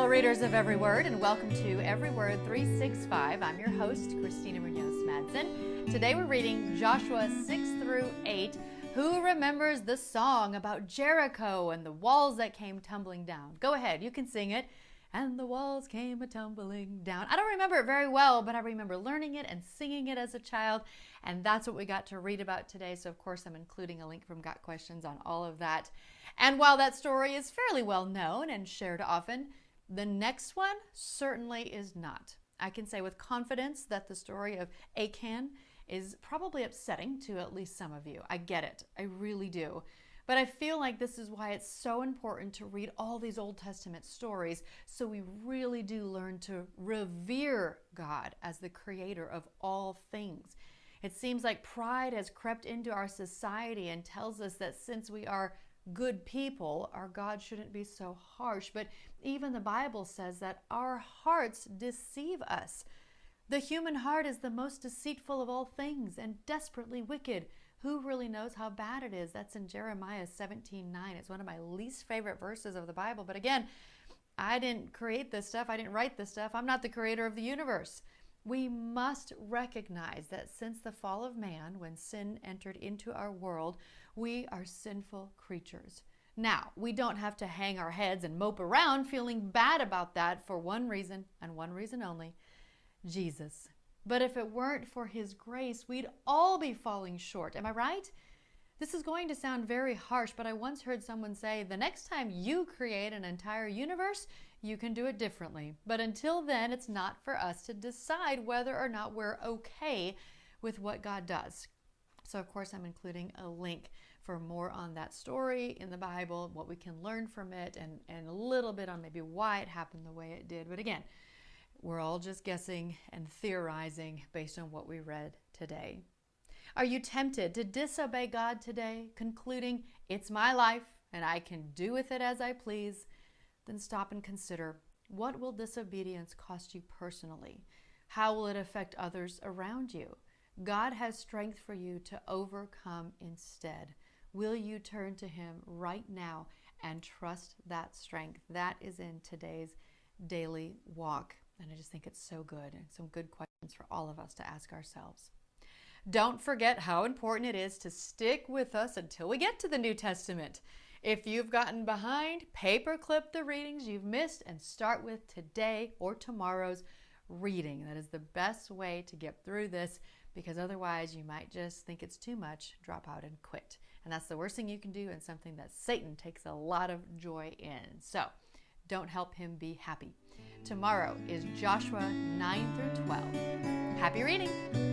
fellow readers of Every Word, and welcome to Every Word 365. I'm your host, Christina Munoz-Madsen. Today we're reading Joshua 6 through 8. Who remembers the song about Jericho and the walls that came tumbling down? Go ahead, you can sing it. And the walls came a-tumbling down. I don't remember it very well, but I remember learning it and singing it as a child, and that's what we got to read about today. So, of course, I'm including a link from Got Questions on all of that. And while that story is fairly well known and shared often, the next one certainly is not. I can say with confidence that the story of Achan is probably upsetting to at least some of you. I get it. I really do. But I feel like this is why it's so important to read all these Old Testament stories, so we really do learn to revere God as the creator of all things. It seems like pride has crept into our society and tells us that since we are good people, our God shouldn't be so harsh. But even the Bible says that our hearts deceive us. The human heart is the most deceitful of all things and desperately wicked. Who really knows how bad it is? That's in Jeremiah 17:9. It's one of my least favorite verses of the Bible. But again, I didn't create this stuff. I didn't write this stuff. I'm not the creator of the universe. We must recognize that since the fall of man, when sin entered into our world, we are sinful creatures. Now, we don't have to hang our heads and mope around feeling bad about that for one reason and one reason only: Jesus. But if it weren't for his grace, we'd all be falling short. Am I right? This is going to sound very harsh, but I once heard someone say, the next time you create an entire universe, you can do it differently. But until then, it's not for us to decide whether or not we're okay with what God does. So, of course, I'm including a link for more on that story in the Bible, what we can learn from it, and a little bit on maybe why it happened the way it did. But again, we're all just guessing and theorizing based on what we read today. Are you tempted to disobey God today, concluding it's my life and I can do with it as I please? Then stop and consider, what will disobedience cost you personally? How will it affect others around you? God has strength for you to overcome instead. Will you turn to him right now and trust that strength? That is in today's daily walk. And I just think it's so good, and some good questions for all of us to ask ourselves. Don't forget how important it is to stick with us until we get to the New Testament. If you've gotten behind, paperclip the readings you've missed and start with today or tomorrow's reading. That is the best way to get through this, because otherwise you might just think it's too much, drop out and quit. And that's the worst thing you can do, and something that Satan takes a lot of joy in. So don't help him be happy. Tomorrow is Joshua 9 through 12. Happy reading!